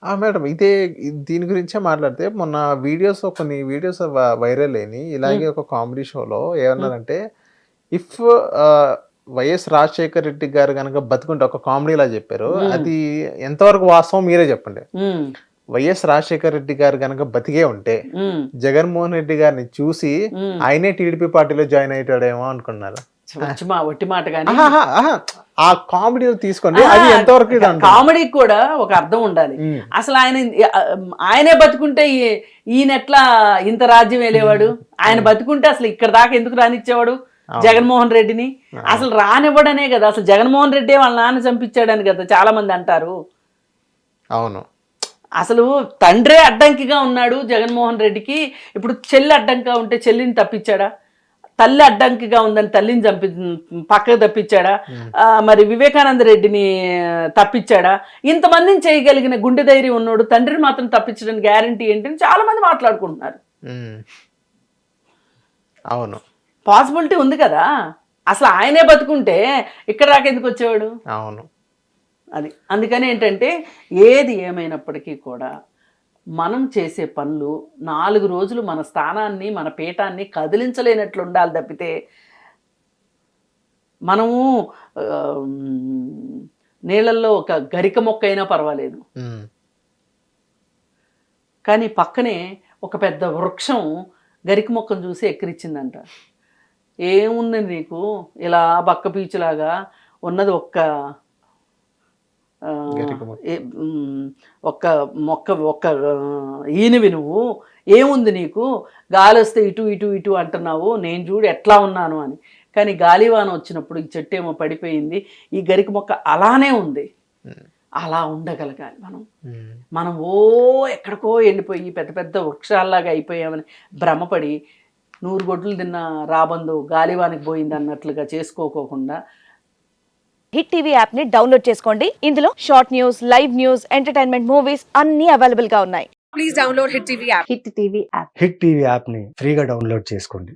Madam ఇదే దీని గురించే మాట్లాడితే మొన్న కొన్ని వీడియోస్ వైరల్ అయినాయి. హ్మ్. ఇలాగే ఒక కామెడీ షోలో హ్మ్. ఏమన్నారంటే, ఇఫ్ ఆహ్, వైఎస్ రాజశేఖర్ రెడ్డి గారు గనక బతికుంటే ఒక కామెడీలా చెప్పారు. హ్మ్. అది ఎంతవరకు వాస్తవం మీరే చెప్పండి. హ్మ్. వైఎస్ రాజశేఖర్ రెడ్డి గారు గనక బతికే ఉంటే, హ్మ్. జగన్మోహన్ రెడ్డి గారిని చూసి హ్మ్. ఆయనే టీడీపీ పార్టీలో జాయిన్ అయ్యేటాడేమో అనుకున్నారు. ఒట్టి మాట గాని. అహాహా! అహా! ఆ కామెడీలో తీసుకోండి. ఆహా! అది ఎంతవరకు ఇది అంటున్నా. కామెడీకి కూడా ఒక అర్థం ఉండాలి. హ్మ్. అసలు ఆయనే బతుకుంటే ఈయనెట్లా ఇంత రాజ్యం ఏలేవాడు? ఆయన హ్మ్. బతుకుంటే అసలు ఇక్కడి దాకా ఎందుకు రానిచ్చేవాడు అవును. జగన్మోహన్ రెడ్డిని? అవును. అసలు రానివ్వడనే కదా! అసలు జగన్మోహన్ రెడ్డే వాళ్ళ నాన్న చంపించాడని కదా చాలా మంది అంటారు. అవును. అసలు తండ్రే అడ్డంకిగా ఉన్నాడు జగన్మోహన్ రెడ్డికి. ఇప్పుడు చెల్లి అడ్డంగా ఉంటే చెల్లిని తప్పించాడా? తల్లి అడ్డంకిగా ఉందని తల్లిని పక్కకు తప్పించాడా? హ్మ్. మరి వివేకానంద రెడ్డిని తప్పించాడా? ఇంతమందిని చేయగలిగిన గుండె ధైర్యం ఉన్నోడు తండ్రిని మాత్రం తప్పించడానికి గ్యారంటీ ఏంటని చాలా మంది మాట్లాడుకుంటున్నారు. హ్మ్. అవును. పాసిబిలిటీ ఉంది కదా! అసలు ఆయనే బతుకుంటే ఇక్కడ దాకా ఎందుకు వచ్చేవాడు? అవును. అది. అందుకని ఏంటంటే ఏది ఏమైనప్పటికీ కూడా మనం చేసే పనులు 4 రోజులు మన స్థానాన్ని, మన పీఠాన్ని కదిలించలేనట్లు ఉండాలి తప్పితే, మనము నీళ్ళల్లో ఒక గరిక మొక్క అయినా పర్వాలేదు. హ్మ్. కానీ పక్కనే ఒక పెద్ద వృక్షం గరిక మొక్కను చూసి ఎక్కిరిచ్చిందంట. ఏముంది నీకు ఇలా బక్కపీచులాగా ఉన్నది ఒక్క ఆహ్, గరిక ముక్క. ఎ ఒక్క ఒక్క ఈనివి నువ్వు. ఏముంది నీకు? గాలొస్తే ఇటు, ఇటు, ఇటు అంటున్నావు. నేను చూడు ఎట్లా ఉన్నాను అని. కానీ గాలివాన వచ్చినప్పుడు ఈ చెట్టేమో పడిపోయింది. ఈ గరిక మొక్క అలానే ఉంది. హ్మ్. అలా ఉండగలగాలి మనం. హ్మ్. మనం ఎక్కడికో వెళ్ళిపోయి పెద్ద పెద్ద వృక్షాల్లాగా అయిపోయామని భ్రమపడి 100 గొడ్లు తిన్న రాబందు గాలివానకి పోయిందన్నట్లుగా చేసుకోకోకుండా హిట్ టీవీ యాప్ ని డౌన్లోడ్ చేసుకోండి. ఇందులో short news, live news, entertainment movies అన్ని అవైలబుల్ గా ఉన్నాయి. Please download Hit TV app. Hit TV app. Hit TV యాప్ని ఫ్రీగా డౌన్లోడ్ చేసుకోండి.